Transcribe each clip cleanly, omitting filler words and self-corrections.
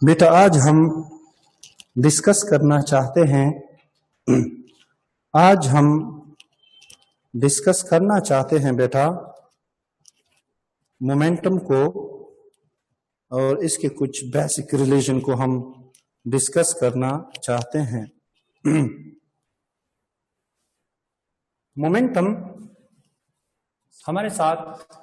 बेटा आज हम डिस्कस करना चाहते हैं आज हम डिस्कस करना चाहते हैं बेटा मोमेंटम को और इसके कुछ बेसिक रिलेशन को हम डिस्कस करना चाहते हैं। मोमेंटम हमारे साथ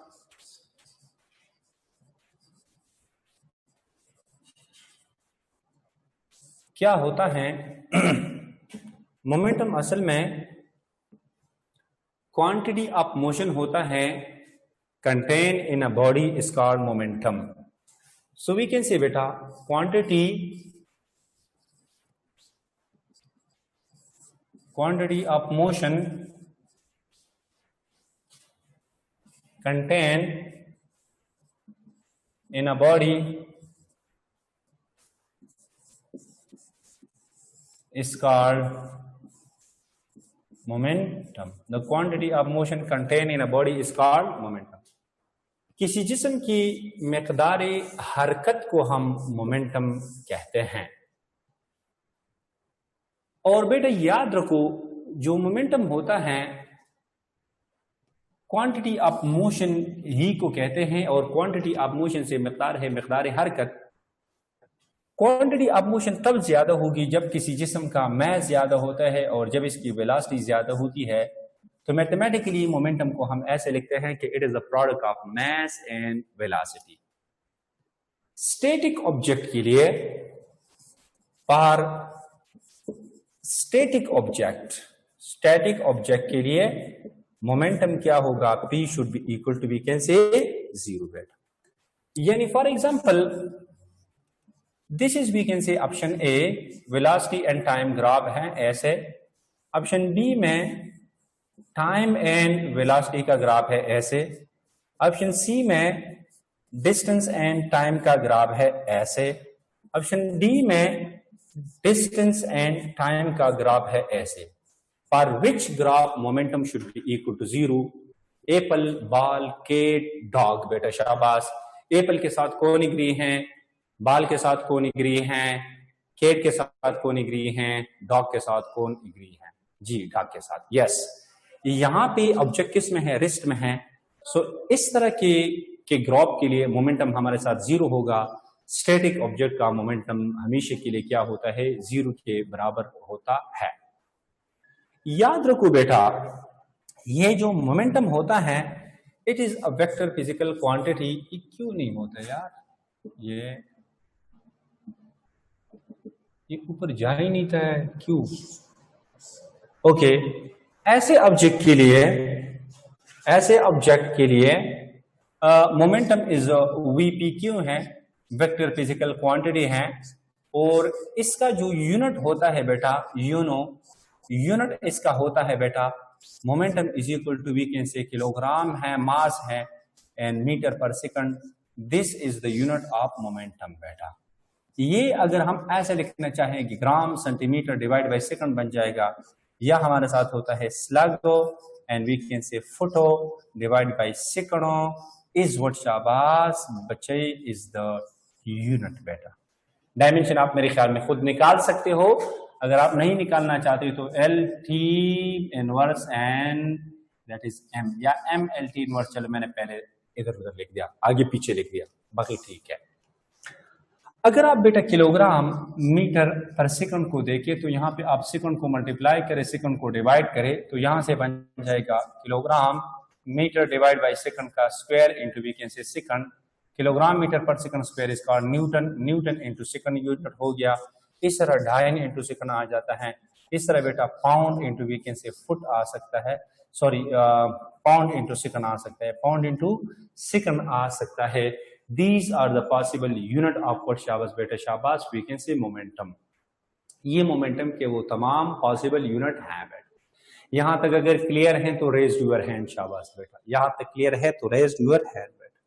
क्या होता है? मोमेंटम असल में क्वांटिटी ऑफ मोशन होता है contain in a body is called momentum. So we can say बेटा quantity of motion contain in a body is called momentum. The quantity of motion contained in a body is called momentum. किसी जिस्म की मिक़दार हरकत को हम momentum कहते हैं। और बेटा याद रखो जो मोमेंटम होता है क्वांटिटी ऑफ मोशन ही को कहते हैं और क्वांटिटी ऑफ मोशन से मिक़दार है मिक़दार हरकत। क्वांटिटी ऑफ मोशन तब ज्यादा होगी जब किसी जिस्म का मास ज्यादा होता है और जब इसकी वेलोसिटी ज्यादा होती है। तो मैथमेटिकली मोमेंटम को हम ऐसे लिखते हैं कि it is the product of mass and velocity. Static object के लिए पर स्टैटिक ऑब्जेक्ट के लिए मोमेंटम क्या होगा? P should be equal to we can say 0 बेटा। यानी for example this is we can say option A velocity and time graph है ऐसे। ऑप्शन बी में टाइम एंड वेलोसिटी का ग्राफ है ऐसे। ऑप्शन सी में डिस्टेंस एंड टाइम का ग्राफ है ऐसे। ऑप्शन डी में डिस्टेंस एंड टाइम का ग्राफ है ऐसे। For which graph momentum should be equal to 0? Apple, ball, cat, dog बेटा शाबाश। एप्पल के साथ कौन एग्री हैं? बाल के साथ कौन एग्री हैं? केट के साथ कौन एग्री हैं? डॉग के साथ कौन एग्री हैं? जी डॉग के साथ। यस यहां पे ऑब्जेक्ट किस में है? रिस्ट में है। सो इस तरह के ग्राफ के लिए मोमेंटम हमारे साथ 0 होगा। स्टैटिक ऑब्जेक्ट का मोमेंटम हमेशा के लिए क्या होता है? 0 के बराबर होता है। याद रखो बेटा ये जो मोमेंटम होता है it is a vector physical quantity. क्यों नहीं होता यार? ये ऊपर जा ही नहीं था क्यों? ओके ऐसे ऑब्जेक्ट के लिए मोमेंटम इज वीपी क्यों है? वेक्टर फिजिकल क्वांटिटी है और इसका जो यूनिट होता है बेटा यूनिट इसका होता है बेटा momentum is equal to we can say kilogram है, मास है एंड मीटर पर second. This is the unit of momentum बेटा। ये अगर हम ऐसे लिखना चाहें कि gram centimetre divide by second बन जाएगा। या हमारे साथ होता है स्लगो एंड वी कैन से फुटो डिवाइड बाय सेकंडों इज व्हाट शाबाश बच्चे इज द यूनिट बेटा। डायमेंशन आप मेरे ख्याल में खुद निकाल सकते हो। अगर आप नहीं निकालना चाहते तो L T inverse and that is M या एम एल टी इनवर्स। चलो मैंने पहले इधर उधर लिख दिया, आगे पीछे लिख दिया, बाकी ठीक है। अगर आप बेटा किलोग्राम मीटर पर सेकंड को देखें तो यहाँ पे आप सेकंड को मल्टीप्लाई करें, सेकंड को डिवाइड करें तो यहाँ से बन जाएगा kilogram metre divide by second का square into we can say second. Kilogram metre पर second square is called newton. Newton into second unit हो गया। इस तरह डायन इंटू सेकंड आ जाता है। इस तरह बेटा pound into we can say foot आ सकता है। सॉरी पाउंड इंटू सेकंड आ सकता है, पाउंड इंटू सेकंड आ सकता है। These are the possible unit of what शाबाश बेटा शाबाश we can say momentum। ये मोमेंटम के वो तमाम पॉसिबल यूनिट हैं बेटा। यहां तक अगर क्लियर है तो रेज यूर हैंड शाबाश बेटा। यहां तक क्लियर है तो रेज यूर हैंड बेटा।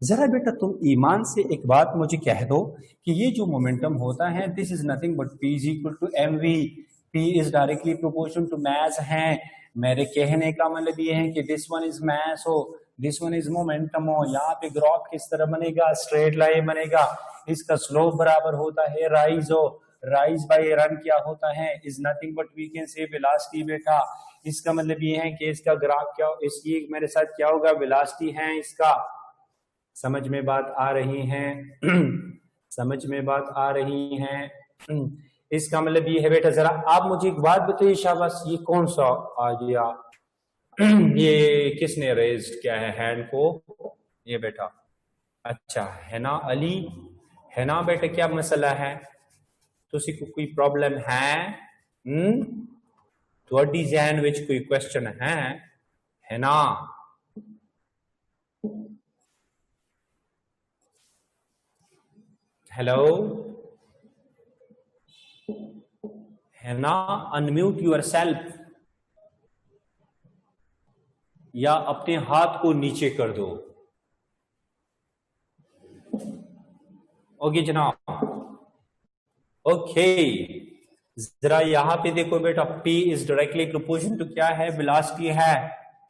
जरा बेटा तुम ईमान से एक बात मुझे कह दो कि ये जो मोमेंटम होता है this is nothing but P is equal to mv। P is directly proportional to mass है। मेरे कहने का मतलब ये है कि दिस वन इज मास हो दिस वन इज मोमेंटम। यहाँ पे ग्राफ किस तरह बनेगा, स्ट्रेट लाइन बनेगा, इसका स्लोप बराबर होता है राइज राइज बाय रन क्या होता है, is nothing but we can say velocity बेटा। इसका मतलब ये है कि इसका ग्राफ क्या, इसकी मेरे साथ क्या होगा, वेलोसिटी है इसका। समझ में बात आ रही है समझ में बात आ रही है। इसका मतलब ये है बेटा, जरा आप मुझे एक बात बताइए शाबाश, ये कौन सा आ गया ये किसने रेज किया है हैंड को, ये बेटा। अच्छा है ना अली, है ना बेटा, क्या मसला है, तुसी को कोई प्रॉब्लम है? ਤੁਹਾਡੀ जहन विच कोई क्वेश्चन है ना? हेलो है ना? अनम्यूट योरसेल्फ या अपने हाथ को नीचे कर दो। ओके जनाब, ओके जरा यहाँ पे देखो बेटा, P is directly proportional to क्या है, वेलोसिटी है।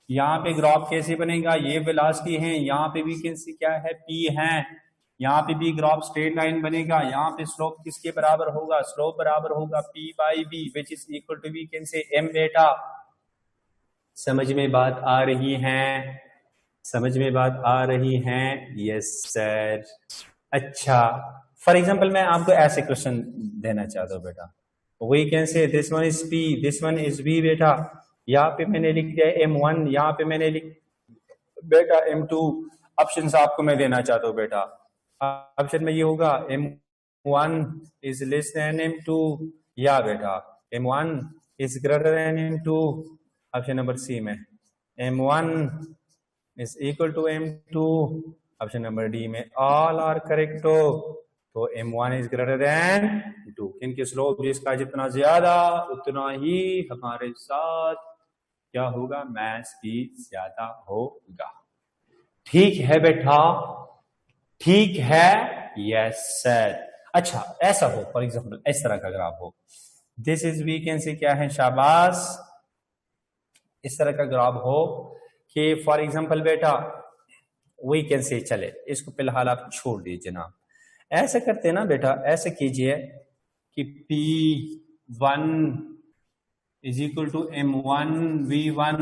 यहाँ पे ग्राफ कैसे बनेगा, ये वेलोसिटी है, यहाँ पे भी कैसे क्या है, P है, यहाँ पे भी ग्राफ स्ट्रेट लाइन बनेगा। यहाँ पे स्लोप किसके बराबर होगा, स्लोप बराबर होगा P by B which is equal to we can say M बेटा। समझ में बात आ रही है, समझ में बात आ रही है? Yes sir. अच्छा फॉर एग्जांपल मैं आपको ऐसे क्वेश्चन देना चाहता हूँ बेटा, we can say this one is P, this one is B बेटा। यहाँ पे मैंने लिख दिया M1, यहाँ पे मैंने लिख बेटा M2। ऑप्शंस आपको मैं देना चाहता हूँ बेटा। ऑप्शन में ये होगा M1 is less than M2 या बेटा M1 is greater than M2। Option number C में M1 is equal to M2। Option number D में ऑल आर करेक्ट। तो M1 इज ग्रेटर देन 2। इनके स्लोप जिसका जितना ज्यादा उतना ही हमारे साथ क्या होगा, मैथ्स भी ज्यादा होगा। ठीक है बेटा, ठीक है? Yes sir. अच्छा ऐसा हो फॉर एग्जांपल इस तरह का ग्राफ हो, this is we can say क्या है शाबाश, इस तरह का ग्राफ हो कि फॉर एग्जांपल बेटा वी कैन से, चले इसको फिलहाल आप छोड़ दीजिए ना, ऐसे करते ना बेटा, ऐसे कीजिए कि P1 is equal to M1 V1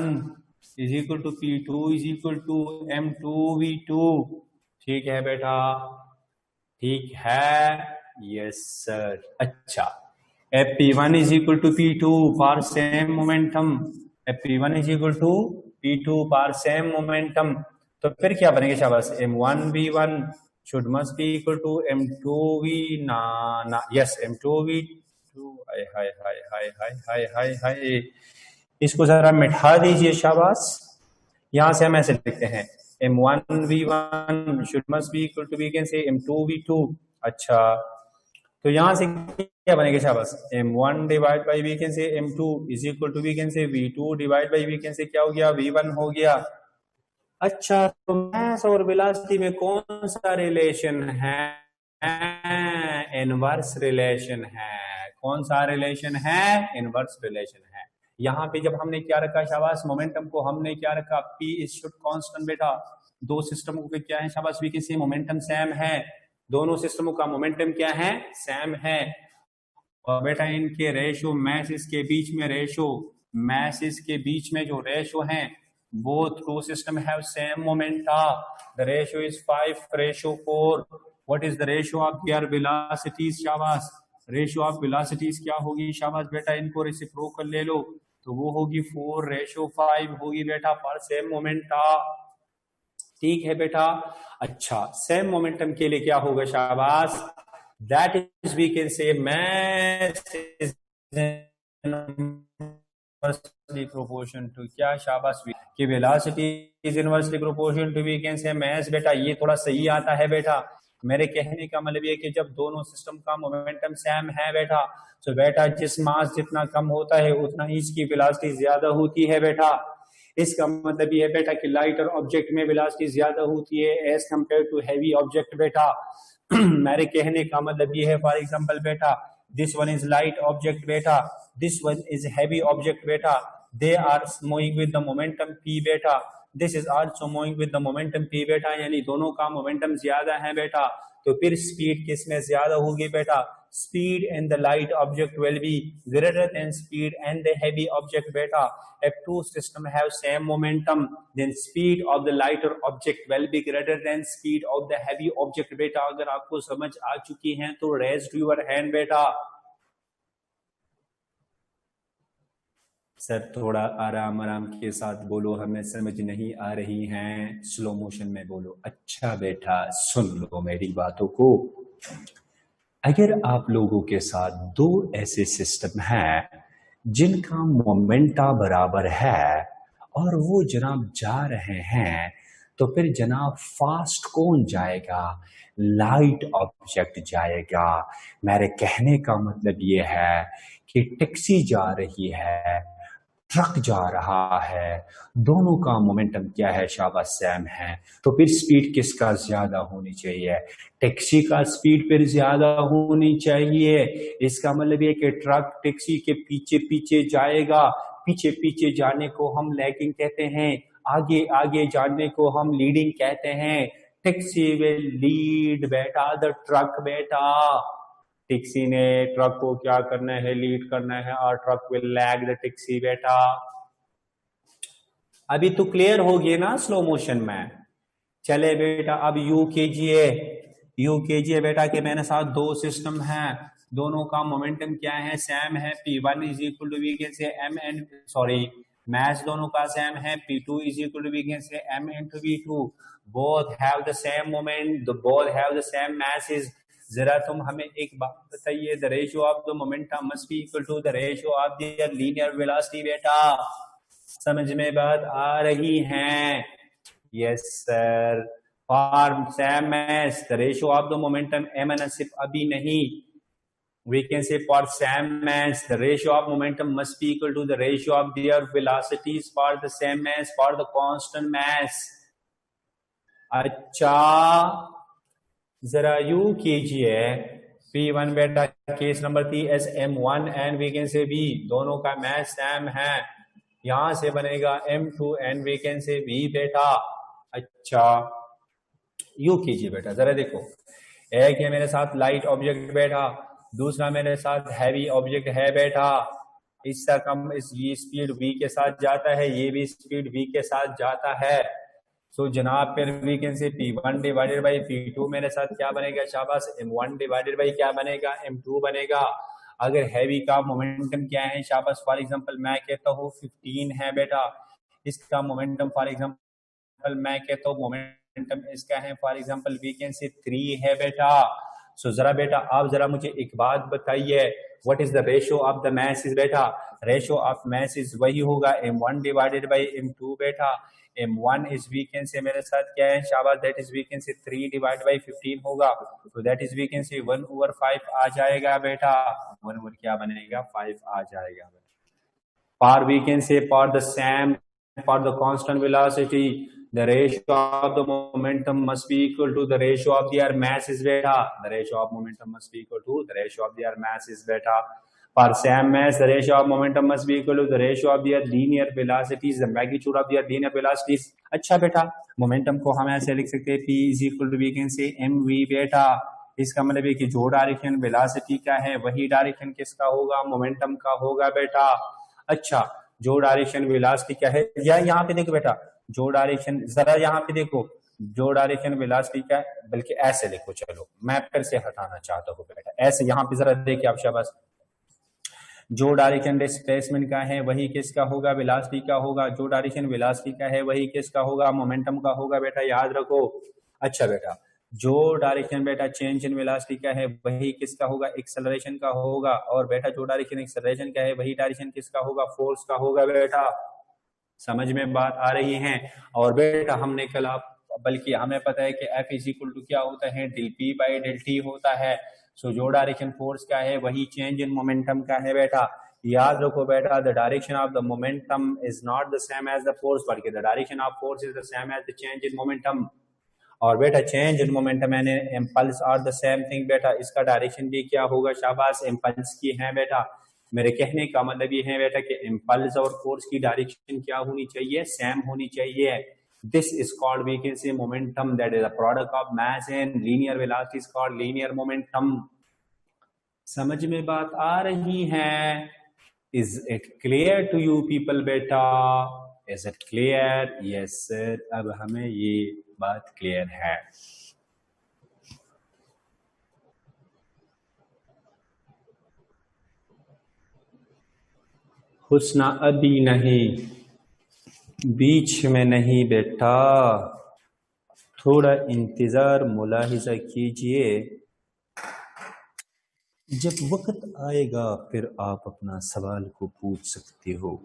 is equal to P2 is equal to M2 V2। ठीक है बेटा, ठीक है? Yes sir. अच्छा P1 is equal to P2 for same momentum, P1 is equal to P2 for same momentum. तो फिर क्या बनेगा शाबाश, M1 V1 should must be equal to M2 V ना yes M2 V2। हाय हाय हाय हाय हाय हाय हाय, इसको जरा मिटा दीजिए शाबाश। यहां से हम ऐसे लिखते हैं M1 V1 should must be equal to we can say M2 V2। अच्छा तो यहां से क्या बनेगा शाबाश, M1 divide by we can say M2 is equal to we can say V2 divide by we can say क्या हो गया, V1 हो गया। अच्छा तो मास और वेलोसिटी में कौन सा रिलेशन है, इनवर्स रिलेशन है। कौन सा रिलेशन है, इनवर्स रिलेशन है। यहाँ पे जब हमने क्या रखा शाबाश, मोमेंटम को हमने क्या रखा, P इज शुड कांस्टेंट बेटा। दो सिस्टमों के क्या है शाबाश, we can say momentum same है, दोनों सिस्टमों का मोमेंटम क्या है, सेम है। और बेटा इनके रेशो, मैसेस के बीच में रेशो, मैसेस के बीच में जो रेशो है, both two system have same momenta, the ratio is 5:4। what is the ratio of their velocities शाबाश, रेशियो ऑफ वेलोसिटीज क्या होगी शाबाश बेटा, इनको रेसिप्रोकल ले लो तो वो होगी 4:5 होगी बेटा फॉर सेम मोमेंटा। ठीक है बेटा। अच्छा सेम मोमेंटम के लिए क्या होगा शाबाश, that is we can say mass is inversely proportion to क्या शाबाश, कि velocity is inversely proportional to we can say mass। बेटा ये थोड़ा सही आता है बेटा, मेरे कहने का मतलब ये कि जब दोनों सिस्टम का मोमेंटम सेम है बेटा, तो बेटा जिस मास जितना कम होता है उतना ही इसकी वेलोसिटी ज्यादा होती है बेटा। इसका मतलब ये है बेटा कि लाइटर ऑब्जेक्ट में वेलोसिटी ज्यादा होती है as compare to heavy object बेटा। मेरे कहने का मतलब ये है फॉर एग्जांपल बेटा, this one is light object बेटा, this one is heavy object बेटा, they are moving with the momentum p बेटा। This is also moving with the momentum p बेटा, यानी दोनों का मोमेंटम ज्यादा है बेटा। तो फिर स्पीड किस में ज्यादा होगी बेटा? Speed in the light object will be greater than speed and the heavy object बेटा। If two systems have same momentum, then speed of the lighter object will be greater than speed of the heavy object बेटा। अगर आपको समझ आ चुकी है तो raise your hand बेटा। Sir थोड़ा आराम आराम के साथ बोलो, हमें समझ नहीं आ रही हैं, स्लो मोशन में बोलो। अच्छा बेटा सुन लो मेरी बातों को। अगर आप लोगों के साथ दो ऐसे सिस्टम हैं जिनका मोमेंटा बराबर है और वो जनाब जा रहे हैं, तो फिर जनाब फास्ट कौन जाएगा? लाइट ऑब्जेक्ट जाएगा। मेरे कहने का मतलब ये है कि टैक्सी जा रही है, ट्रक जा रहा है, दोनों का मोमेंटम क्या है? शाबाश सेम है। तो फिर स्पीड किसका ज्यादा होनी चाहिए? टैक्सी का स्पीड फिर ज्यादा होनी चाहिए। इसका मतलब ये कि ट्रक टैक्सी के पीछे पीछे जाएगा। पीछे पीछे जाने को हम लैगिंग कहते हैं, आगे आगे जाने को हम लीडिंग कहते हैं। टैक्सी विल लीड बेटा द ट्रक बेटा। टैक्सी ने ट्रक को क्या करना है? लीड करना है, और truck will lag the taxi बेटा। अभी तो क्लियर हो गई ना स्लो मोशन में? चले बेटा अब यू कीजिए बेटा कि मेरे साथ दो सिस्टम हैं, दोनों का मोमेंटम क्या है? सेम है। P1 is equal to we can say m and sorry मैच दोनों का सेम है। P2 is equal to we can say m into V2। Both have the same moment, both have the same message. जरा तुम हमें एक बात बताइए, the ratio of the momentum must be equal to the ratio of the linear velocity बेटा। समझ में बात आ रही है? Yes sir. For same mess the ratio of the momentum m and सिर्फ अभी नहीं, we can say for same mass the ratio of momentum must be equal to the ratio of their velocities for the same mass for the constant mass। अच्छा जरा you कीजिए, P1 बेटा case number 3 एस M1 and we can say V, दोनों का match same है। यहां से बनेगा M2 and we can say V बेटा। अच्छा यू कीजिए बेटा, जरा देखो, एक है मेरे साथ लाइट ऑब्जेक्ट बेटा, दूसरा मेरे साथ हैवी ऑब्जेक्ट है बेटा। इसका कम ये स्पीड v के साथ जाता है, ये भी स्पीड v के साथ जाता है। सो जनाब फिर वी कैन से P1 डिवाइडेड बाई P2 मेरे साथ क्या बनेगा? शाबाश M1 डिवाइडेड बाई क्या बनेगा? M2 बनेगा। अगर हैवी का मोमेंटम क्या है? शाबाश फॉर एग्जांपल मैं कहता हूँ 15 है बेटा, इसका मोमेंटम फॉर एग्जांपल मैं कहता हूँ मोमेंटम इसका है फॉर एग्जांपल वी कैन से 3 है बेटा। सो जरा बेटा आप जरा मुझे एक बात बताइए, what is the ratio of the mass is बेटा? रेशियो ऑफ मैस इज वही होगा M1 डिवाइडेड बाई M2 बेटा। M1 इज वी कैन से मेरे साथ क्या है? शाबाश दैट इज वी कैन से 3 डिवाइड बाई 15 होगा, तो दैट इज वी कैन से 1/5 आ जाएगा बेटा। 1 ओवर क्या बनेगा? 5 आ जाएगा। For we can say for the same for the constant velocity the ratio of the momentum must be equal to the ratio of their masses beta। the ratio of momentum must be equal to the ratio of their masses beta। for same mass the ratio of momentum must be equal to the ratio of their linear velocities, the magnitude of their linear velocities। अच्छा बेटा momentum को हम ऐसे लिख सकते हैं P is equal to we can say mv बेटा। इसका मतलब है कि जो डायरेक्शन वेलोसिटी का है वही डायरेक्शन किसका होगा? मोमेंटम का होगा बेटा। अच्छा जो डायरेक्शन वेलोसिटी का है, या यहाँ पे देखो बेटा, जो डायरेक्शन जरा यहाँ पे देखो, जो डायरेक्शन वेलोसिटी का है, बल्कि ऐसे लिखो, चलो मैं फिर से हटाना चाहता हूँ बेटा, ऐसे यहाँ पे जरा देखिए आप शाबाश। जो डायरेक्शन डिस्प्लेसमेंट का है वही किसका होगा? वेलोसिटी का होगा। जो डायरेक्शन वेलोसिटी का है वही किसका होगा? मोमेंटम का होगा बेटा, याद रखो। अच्छा बेटा जो डायरेक्शन बेटा चेंज इन वेलोसिटी का है वही किसका होगा? एक्सेलरेशन का होगा। और बेटा जो डायरेक्शन एक्सेलरेशन का है वही डायरेक्शन किसका होगा? फोर्स का होगा बेटा। समझ में बात आ रही है? और बेटा हमने कल बल्कि हमें पता है कि F इज इक्वल टू क्या होता है? Del P by del T होता है। सो जो डायरेक्शन फोर्स का है वही चेंज इन मोमेंटम का है बेटा। याद रखो बेटा, the direction of the momentum is not the same as the force, बल्कि the direction of force is the same as the change in momentum. और बेटा change in momentum and impulse are the same thing बेटा। इसका direction भी क्या होगा? शाबाश impulse की है बेटा। मेरे कहने का मतलब ये है बेटा कि इम्पल्स और फोर्स की डायरेक्शन क्या होनी चाहिए? सेम होनी चाहिए। This is called, we can say, momentum, that is a product of mass and linear velocity is called linear momentum. समझ में बात आ रही है? Is it clear to you people बेटा? Is it clear? Yes sir, अब हमें ये बात क्लियर है. हुस्ना अभी नहीं, बीच में नहीं बेटा, थोड़ा इंतजार मुलाहिजा कीजिए, जब वक्त आएगा फिर आप अपना सवाल को पूछ सकते हो.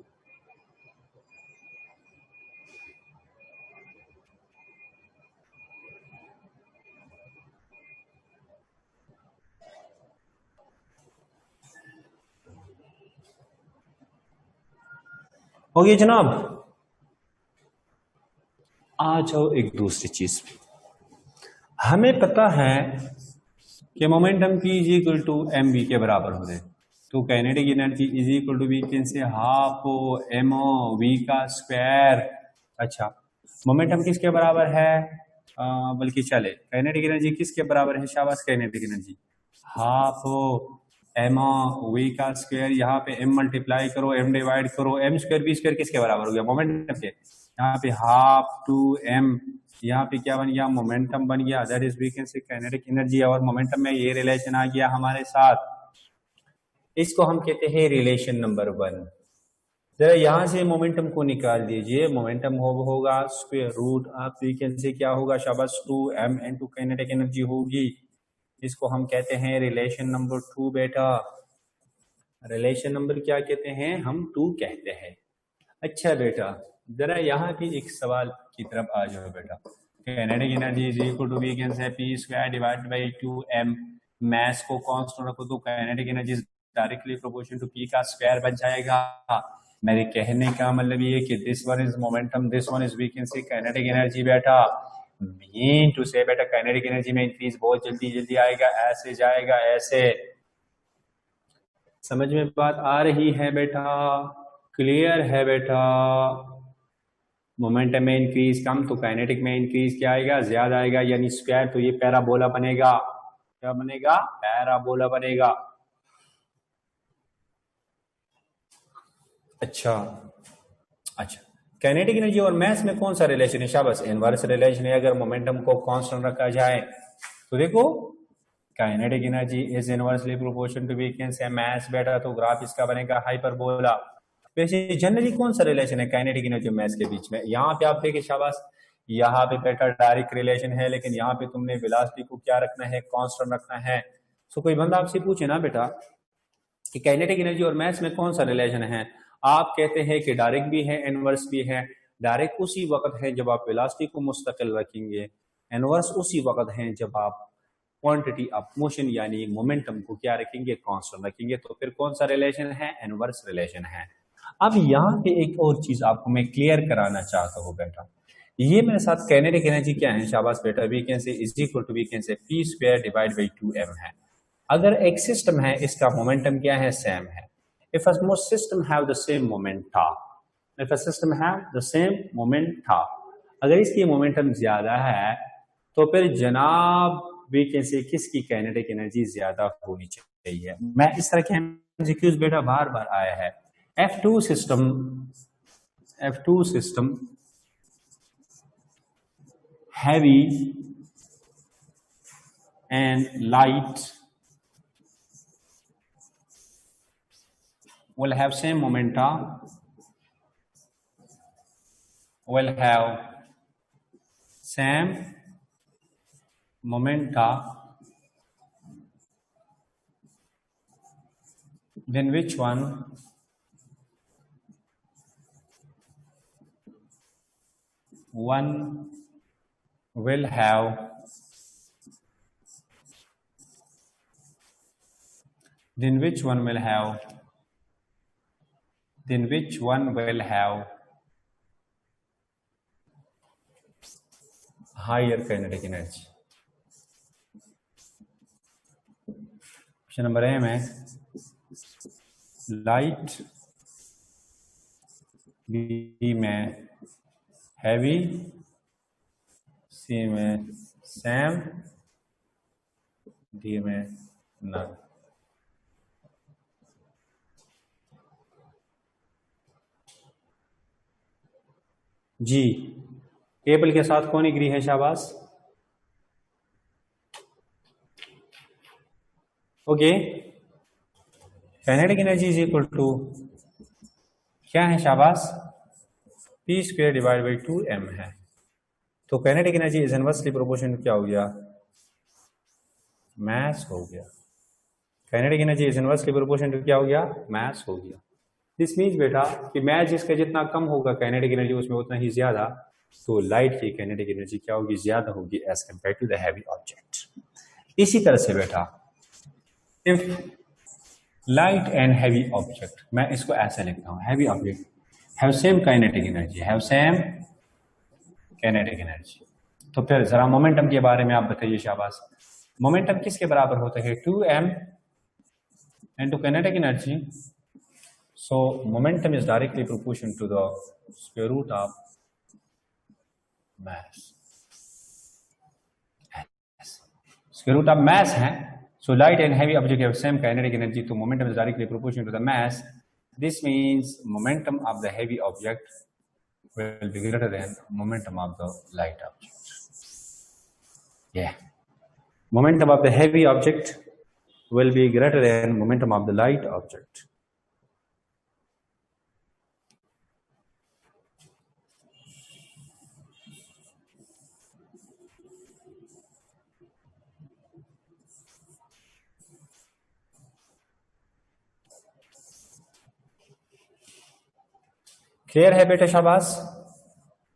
हो गया जनाब. आ जाओ एक दूसरी चीज पे. हमें पता है कि momentum P is equal to M V के बराबर हो गए, तो kinetic energy is equal to we can say half M V का स्क्वायर. अच्छा, मोमेंटम किसके बराबर है? बल्कि चले, काइनेटिक एनर्जी किसके बराबर है? शाबाश, kinetic energy half M V का स्क्वायर. यहाँ पे एम मल्टीप्लाई करो, एम डिवाइड करो, एम स्क्वायर वी स्क्वायर किसके बराबर हो गया? मोमेंटम के. यहाँ पे हाफ टू एम, यहाँ पे क्या बन गया? मोमेंटम बन गया. That is we can say kinetic energy. और मोमेंटम में ये रिलेशन आ गया हमारे साथ, इसको हम कहते हैं रिलेशन नंबर 1. जरा यहां से मोमेंटम को निकाल दीजिए. मोमेंटम होगा square root of we can say क्या होगा? शाबाश, 2m इनटू काइनेटिक एनर्जी होगी. इसको हम कहते हैं रिलेशन नंबर 2 बेटा. रिलेशन नंबर क्या कहते हैं? हम 2 कहते हैं. अच्छा बेटा, जरा यहाँ पे एक सवाल की तरफ आ जाओ बेटा. Kinetic energy is equal to we can say P square divide by 2m. Mass को कांस्टेंट रखो तो kinetic energy directly proportional to P का स्क्वायर बन जाएगा. मेरे कहने का मतलब ये कि this one is momentum, this one is we can say kinetic energy बेटा. मीन टू से बेटा काइनेटिक एनर्जी में इंक्रीज बहुत जल्दी जल्दी आएगा, ऐसे जाएगा ऐसे. समझ में बात आ रही है बेटा? क्लियर है बेटा? मोमेंटम में इंक्रीज कम तो काइनेटिक में इंक्रीज क्या आएगा? ज्यादा आएगा, यानी स्क्वायर. तो ये पैराबोला बनेगा. क्या बनेगा? पैराबोला बनेगा. अच्छा अच्छा, काइनेटिक एनर्जी और मास में कौन सा रिलेशन है? शाबाश, इनवर्स रिलेशन है. अगर मोमेंटम को कांस्टेंट रखा जाए तो देखो kinetic energy is inversely proportional to we can say mass बेटा. तो ग्राफ इसका बनेगा हाइपरबोला. वैसे जनरली कौन सा रिलेशन है काइनेटिक एनर्जी और मास के बीच में? यहाँ पे आप देखिए शाबाश, यहाँ पे बेटा डायरेक्ट रिलेशन है, लेकिन यहाँ पे तुमने वेलोसिटी को क्या रखना है? कांस्टेंट रखना है. सो कोई बंदा आपसे पूछे ना बेटा कि काइनेटिक एनर्जी और मास में कौन सा रिलेशन है, आप कहते हैं कि डायरेक्ट भी है, इनवर्स भी है. डायरेक्ट उसी वक्त है जब आप वेलोसिटी को मुस्तकिल रखेंगे, इनवर्स उसी वक्त है जब आप क्वांटिटी ऑफ मोशन यानी मोमेंटम को क्या रखेंगे? कांस्टेंट रखेंगे. तो फिर कौन सा रिलेशन है? इनवर्स रिलेशन है. अब यहाँ पे एक और चीज आपको मैं क्लियर कराना चाहता हूँ बेटा. ये मेरे साथ काइनेटिक एनर्जी क्या है? शाबाश बेटा, we can say is equal to we can say P square divide by 2m है. अगर एक सिस्टम है, इसका मोमेंटम क्या है? सेम है. If a system have the same momenta, if a system have the same momenta, अगर इसकी मोमेंटम ज्यादा है तो फिर जनाब वी कैन से किसकी काइनेटिक एनर्जी ज्यादा होनी चाहिए? मैं इस तरह के एमसीक्यूज बेटा बार बार आया है. F2 system heavy and light will have same momenta, will have same momenta, then which one will have higher kinetic energy? Option number A में लाइट, बी में हैवी सी में सेम, डी में नल। जी, टेबल के साथ कौन एग्री है? शाबाश। Okay, kinetic energy is equal to क्या है? शाबाश, P square divide by 2m है। तो kinetic energy is inversely proportional क्या हो गया? मैस हो गया। Kinetic energy is inversely proportional to क्या हो गया? मैस हो गया। दिस मीन्स बेटा कि मैस जिसका जितना कम होगा काइनेटिक एनर्जी उसमें उतना ही ज्यादा, तो लाइट की काइनेटिक एनर्जी क्या होगी? ज्यादा होगी as compare to the heavy object. इसी तरह से बेटा if light and heavy object, मैं इसको ऐसे लिखता हूं, heavy object have same kinetic energy, have same kinetic energy, तो फिर जरा मोमेंटम के बारे में आप बताइए। शाबाश, मोमेंटम किसके बराबर होता है? 2m into kinetic energy. So momentum is directly proportional to the square root of mass. Square root of mass है. So light and heavy object have same kinetic energy. So momentum is directly proportional to the mass. This means momentum of the heavy object will be greater than momentum of the light object. Yeah. Momentum of the heavy object will be greater than momentum of the light object. Clear है बेटा? शाबाश।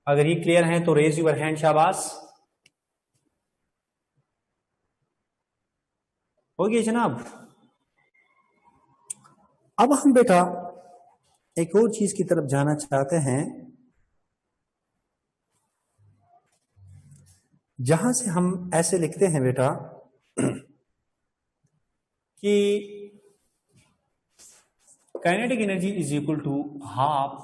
अगर ये clear है तो raise your hand. शाबाश। हो गया जनाब। अब हम बेटा एक और चीज की तरफ जाना चाहते हैं, जहां से हम ऐसे लिखते हैं बेटा कि kinetic energy is equal to half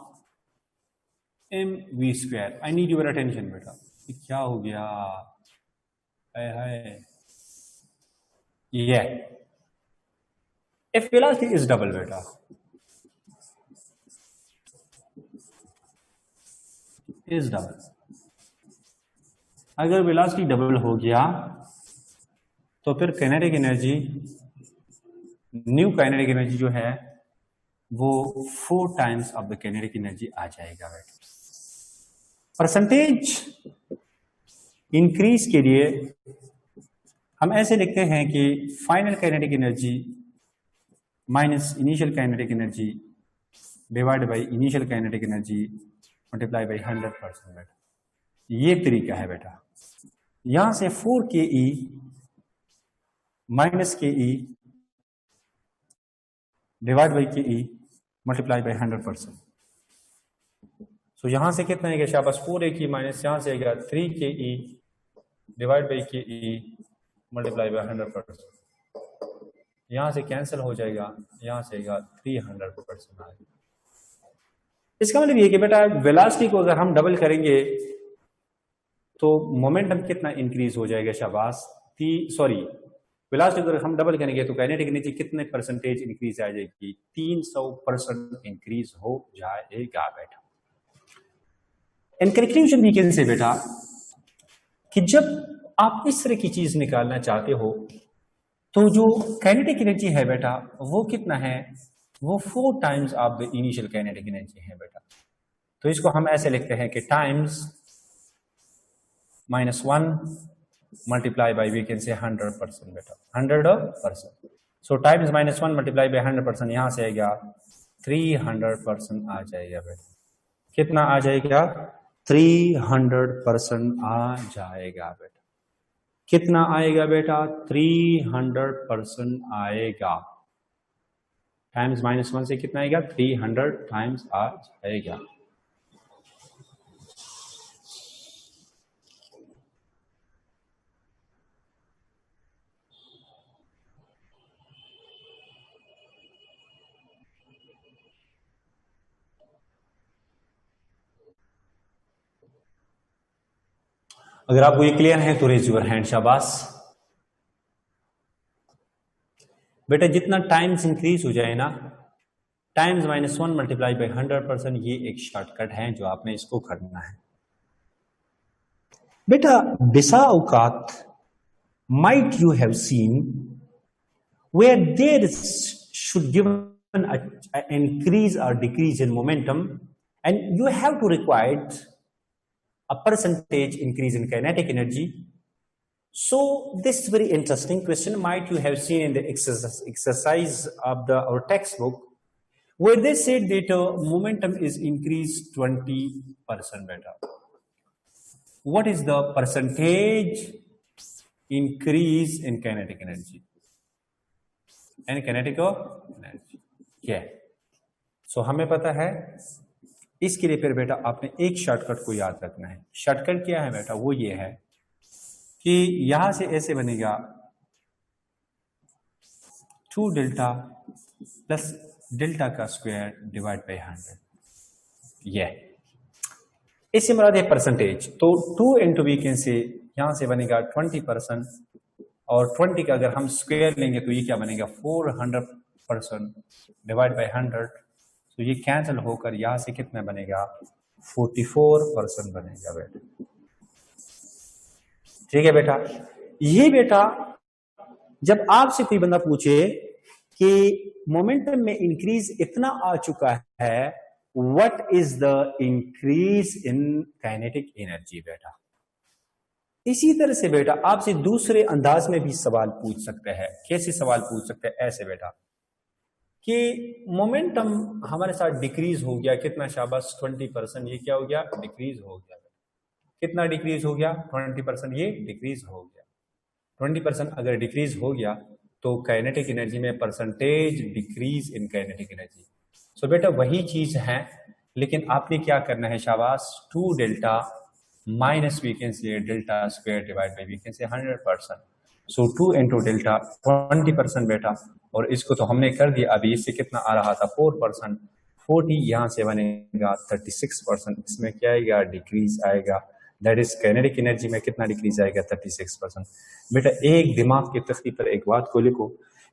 mv square. I need your attention बेटा। क्या हो गया? है ये इफ वेलोसिटी इज डबल बेटा, इज डबल, अगर वेलोसिटी डबल हो गया तो फिर kinetic energy, new kinetic energy जो है वो 4 times of the kinetic energy आ जाएगा बेटा। परसेंटेज इंक्रीज के लिए हम ऐसे लिखते हैं कि final kinetic energy minus initial kinetic energy divide by initial kinetic energy multiply by 100% बेटा। ये तरीका है बेटा। यहां से 4 ke minus ke divide by के ई मल्टीप्लाई बाई 100%। सो यहां से कितना आएगा? शाबाश, 4 के माइनस यहां से आएगा 3 के ई डिवाइड बाई के ई मल्टीप्लाई बाई 100%। यहां से कैंसिल हो जाएगा, यहां से आएगा 300% आएगा। इसका मतलब ये कि बेटा वेलोसिटी को अगर हम डबल करेंगे तो मोमेंटम कितना इंक्रीज हो जाएगा? शाबाश, सॉरी, वेलोसिटी अगर हम डबल करेंगे तो काइनेटिक एनर्जी कितने परसेंटेज इंक्रीज आ जाएगी? 300% इंक्रीज हो जाएगा बेटा। इन कंक्लूजन भी कैसे बेटा कि जब आप इस तरह की चीज निकालना चाहते हो तो जो काइनेटिक एनर्जी है बेटा वो कितना है? वो 4 times of the initial kinetic energy है बेटा। तो इसको हम ऐसे लिखते हैं कि times -1 multiply by we can say 100% बेटा, 100%। सो टाइम्स -1 मल्टीप्लाई बाई 100%, यहां से आएगा 300% आ जाएगा बेटा। कितना आ जाएगा? 300% आ जाएगा बेटा। कितना आएगा बेटा? 300% आएगा। टाइम्स -1 से कितना आएगा? 300 टाइम्स आ जाएगा। अगर आपको ये क्लियर है तो रेज योर हैंड, शाबाश। बेटा जितना टाइम्स इंक्रीज हो जाए ना, टाइम्स -1 मल्टीप्लाई बाई 100%, ये एक शॉर्टकट है जो आपने इसको करना है। बेटा बिसा औकात might you have seen where there should give an increase or decrease in momentum, and you have to require a percentage increase in kinetic energy. So this is very interesting question. Might you have seen in the exercise of our textbook, where they said that momentum is increased 20%. Beta, what is the percentage increase in kinetic energy? And kinetic energy क्या है? सो हमें पता है। इसके लिए फिर बेटा आपने एक शॉर्टकट को याद रखना है। शॉर्टकट क्या है बेटा? वो ये है कि यहां से ऐसे बनेगा 2 डेल्टा प्लस डेल्टा का स्क्वायर डिवाइड बाई 100। ये इससे मुराद है परसेंटेज। तो 2 इंटू वी कैन से यहां से बनेगा 20%, और 20 का अगर हम स्क्वायर लेंगे तो ये क्या बनेगा 400% डिवाइड बाई 100। तो ये कैंसिल होकर यहां से कितना बनेगा 44% बनेगा बेटा। ठीक है बेटा। ये बेटा जब आपसे कोई बंदा पूछे कि मोमेंटम में इंक्रीज इतना आ चुका है, what is the increase in kinetic energy बेटा। इसी तरह से बेटा आपसे दूसरे अंदाज में भी सवाल पूछ सकते हैं। कैसे सवाल पूछ सकते हैं? ऐसे बेटा कि मोमेंटम हमारे साथ डिक्रीज हो गया कितना, शाबाश 20%। ये क्या हो गया? डिक्रीज हो गया। कितना डिक्रीज हो गया? 20%। ये डिक्रीज हो गया। 20% अगर डिक्रीज हो गया तो काइनेटिक एनर्जी में percentage decrease in kinetic energy. So बेटा वही चीज है, लेकिन आपने क्या करना है? शाबाश 2 delta minus we can say delta square divide by we can say 100%। So 2 into delta 20% बेटा, और इसको तो हमने कर दिया। अभी इससे कितना आ रहा था 4%, 40 यहां से बनेगा 36%। इसमें क्या आएगा? डिक्रीज आएगा। दैट इज काइनेटिक एनर्जी में कितना डिक्रीज आएगा? 36%। बेटा एक दिमाग की तख्ती पर एक बात को लिखो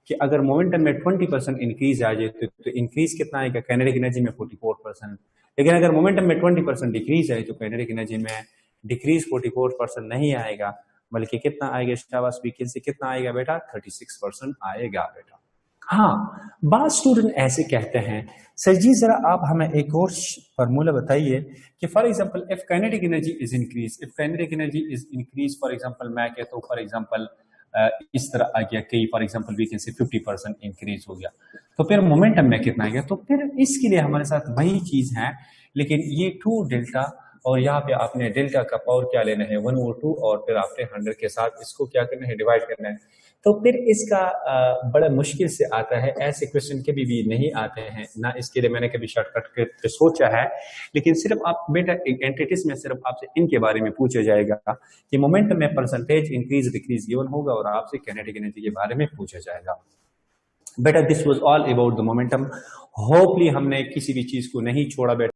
कि अगर मोमेंटम में 20% इंक्रीज आ जाए तो इंक्रीज कितना आएगा? काइनेटिक एनर्जी में 44%। लेकिन अगर मोमेंटम में 20% डिक्रीज आए तो काइनेटिक एनर्जी में डिक्रीज 44% नहीं आएगा, बल्कि कितना आएगा? शाबाश वी कैन से कितना आएगा बेटा? 36% आएगा बेटा। हाँ, बाद स्टूडेंट ऐसे कहते हैं सर जी जरा आप हमें एक और फार्मूला बताइए कि for example if kinetic energy is increase, if kinetic energy is increase, for example मैं कहता हूँ फॉर एग्जांपल इस तरह आ गया कई, फॉर एग्जांपल वी कैन से 50% इंक्रीज हो गया, तो फिर मोमेंटम में कितना आ गया? तो फिर इसके लिए हमारे साथ वही चीज है, लेकिन ये 2 डेल्टा और यहाँ पे आपने डेल्टा का पावर क्या लेना है 1/2, और फिर आपने 100 के साथ इसको क्या करना है? डिवाइड करना है। तो फिर इसका बड़ा मुश्किल से आता है। ऐसे क्वेश्चन कभी भी नहीं आते हैं ना, इसके लिए मैंने कभी शॉर्टकट पे सोचा है। लेकिन सिर्फ आप बेटा एंटिटीज में सिर्फ आपसे इनके बारे में पूछा जाएगा कि मोमेंटम में परसेंटेज इंक्रीज डिक्रीज गिवन होगा, और आपसे काइनेटिक एनर्जी के बारे में पूछा जाएगा। बेटा this was all about the momentum. Hopefully हमने किसी भी चीज को नहीं छोड़ा बेटा।